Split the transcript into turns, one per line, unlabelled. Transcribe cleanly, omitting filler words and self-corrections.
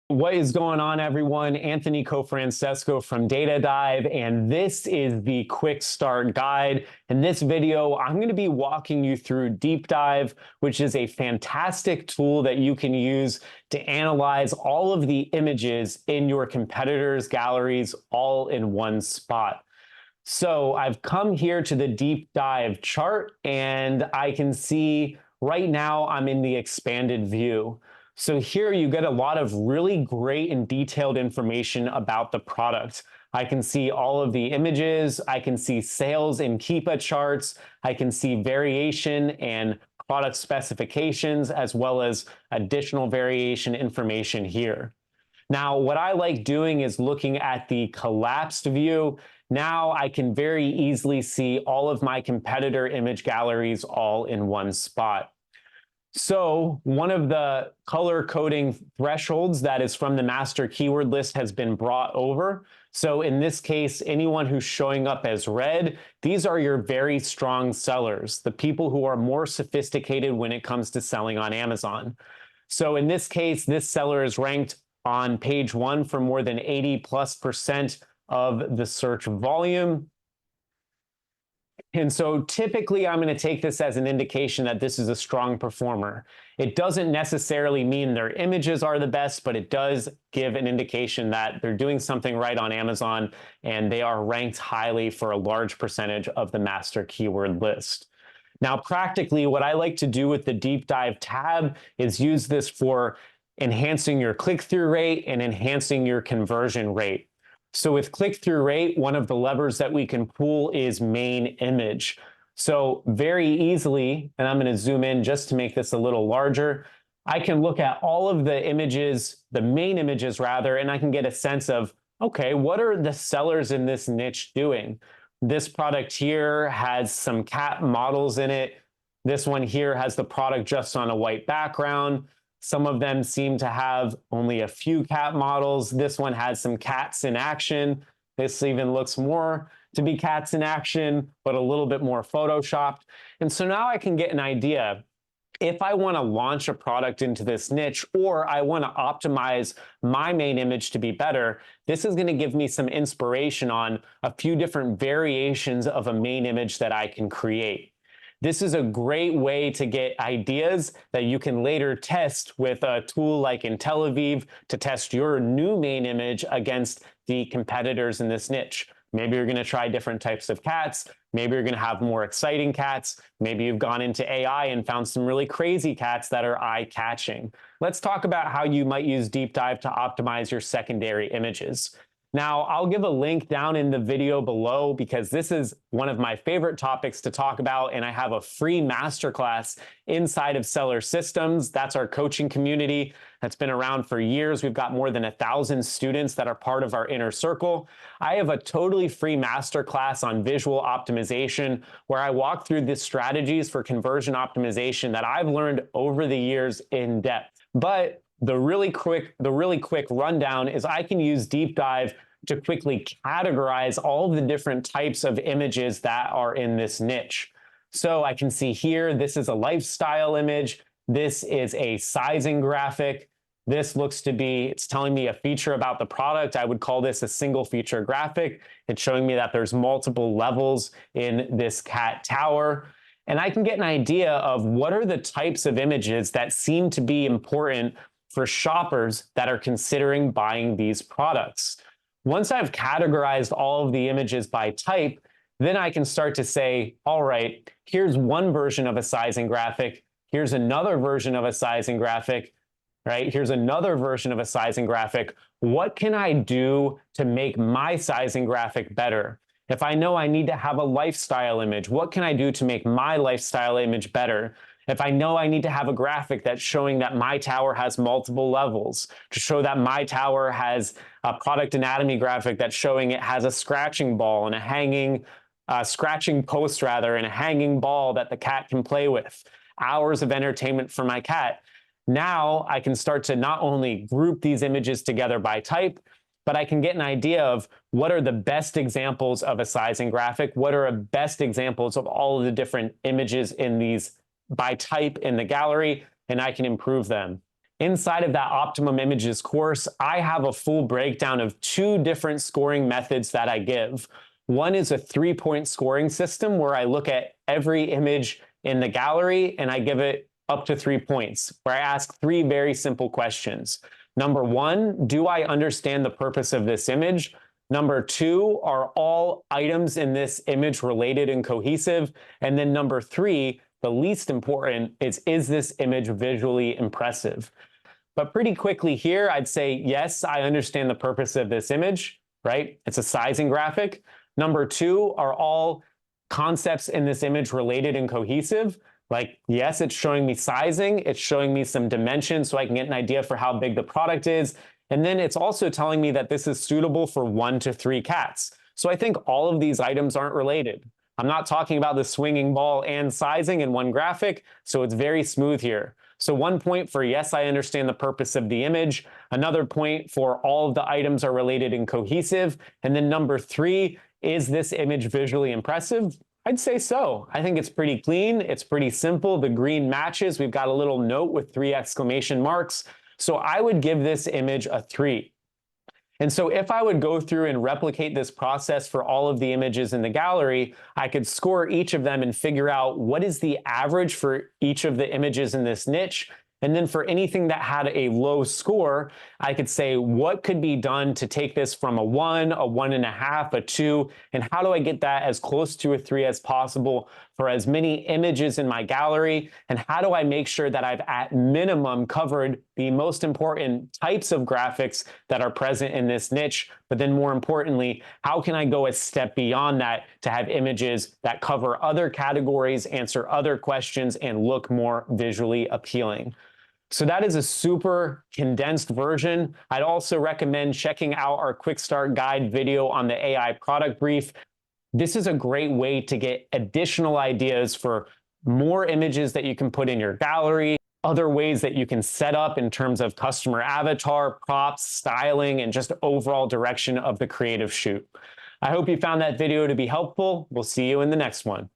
What is going on, everyone? Anthony Cofrancesco from Data Dive, and this is the quick start guide. In this video, I'm going to be walking you through Deep Dive, which is a fantastic tool that you can use to analyze all of the images in your competitors' galleries all in one spot. So I've come here to the Deep Dive chart, and I can see right now I'm in the expanded view. So here you get a lot of really great and detailed information about the product. I can see all of the images, I can see sales and Keepa charts, I can see variation and product specifications, as well as additional variation information here. Now, what I like doing is looking at the collapsed view. Now I can very easily see all of my competitor image galleries all in one spot. So one of the color coding thresholds that is from the master keyword list has been brought over. So in this case, anyone who's showing up as red, these are your very strong sellers, the people who are more sophisticated when it comes to selling on Amazon. So in this case, this seller is ranked on page 1 for more than 80+% of the search volume. And so typically I'm going to take this as an indication that this is a strong performer. It doesn't necessarily mean their images are the best, but it does give an indication that they're doing something right on Amazon and they are ranked highly for a large percentage of the master keyword list. Now, practically, what I like to do with the Deep Dive tab is use this for enhancing your click-through rate and enhancing your conversion rate. So with click-through rate, one of the levers that we can pull is main image. So very easily, and I'm going to zoom in just to make this a little larger, I can look at all of the images, the main images rather, and I can get a sense of, okay, what are the sellers in this niche doing? This product here has some cat models in it. This one here has the product just on a white background. Some of them seem to have only a few cat models. This one has some cats in action. This even looks more to be cats in action, but a little bit more photoshopped. And so now I can get an idea. If I want to launch a product into this niche, or I want to optimize my main image to be better, this is going to give me some inspiration on a few different variations of a main image that I can create. This is a great way to get ideas that you can later test with a tool like IntelliVive to test your new main image against the competitors in this niche. Maybe you're going to try different types of cats. Maybe you're going to have more exciting cats. Maybe you've gone into AI and found some really crazy cats that are eye-catching. Let's talk about how you might use Deep Dive to optimize your secondary images. Now, I'll give a link down in the video below because this is one of my favorite topics to talk about, and I have a free masterclass inside of Seller Systems. That's our coaching community that's been around for years. We've got more than 1,000 students that are part of our inner circle. I have a totally free masterclass on visual optimization where I walk through the strategies for conversion optimization that I've learned over the years in depth. But the really quick rundown is I can use Deep Dive to quickly categorize all of the different types of images that are in this niche. So I can see here, this is a lifestyle image. This is a sizing graphic. This looks to be, it's telling me a feature about the product. I would call this a single feature graphic. It's showing me that there's multiple levels in this cat tower. And I can get an idea of what are the types of images that seem to be important for shoppers that are considering buying these products. Once I've categorized all of the images by type, then I can start to say, all right, here's one version of a sizing graphic. Here's another version of a sizing graphic, right? Here's another version of a sizing graphic. What can I do to make my sizing graphic better? If I know I need to have a lifestyle image, what can I do to make my lifestyle image better? If I know I need to have a graphic that's showing that my tower has multiple levels, to show that my tower has a product anatomy graphic that's showing it has a scratching ball and a hanging, scratching post rather, and a hanging ball that the cat can play with. Hours of entertainment for my cat. Now I can start to not only group these images together by type, but I can get an idea of what are the best examples of a sizing graphic, what are the best examples of all of the different images in these by type in the gallery, and I can improve them. Inside of that optimum images course, I have a full breakdown of 2 different scoring methods that I give. One is a 3-point scoring system where I look at every image in the gallery and I give it up to 3 points, where I ask 3 very simple questions. Number 1, do I understand the purpose of this image? Number 2, are all items in this image related and cohesive? And then number 3, the least important, is this image visually impressive? But pretty quickly here, I'd say, yes, I understand the purpose of this image, right? It's a sizing graphic. Number 2, are all concepts in this image related and cohesive? Like, yes, it's showing me sizing, it's showing me some dimensions so I can get an idea for how big the product is. And then it's also telling me that this is suitable for 1 to 3 cats. So I think all of these items aren't related. I'm not talking about the swinging ball and sizing in one graphic, so it's very smooth here. So 1 point for yes, I understand the purpose of the image. Another point for all of the items are related and cohesive. And then number 3, is this image visually impressive? I'd say so. I think it's pretty clean. It's pretty simple. The green matches. We've got a little note with 3 exclamation marks. So I would give this image a 3. And so if I would go through and replicate this process for all of the images in the gallery, I could score each of them and figure out what is the average for each of the images in this niche. And then for anything that had a low score, I could say, what could be done to take this from a 1, a 1.5, a 2, and how do I get that as close to a 3 as possible for as many images in my gallery? And how do I make sure that I've at minimum covered the most important types of graphics that are present in this niche? But then more importantly, how can I go a step beyond that to have images that cover other categories, answer other questions, and look more visually appealing? So that is a super condensed version. I'd also recommend checking out our quick start guide video on the AI product brief. This is a great way to get additional ideas for more images that you can put in your gallery, other ways that you can set up in terms of customer avatar, props, styling, and just overall direction of the creative shoot. I hope you found that video to be helpful. We'll see you in the next one.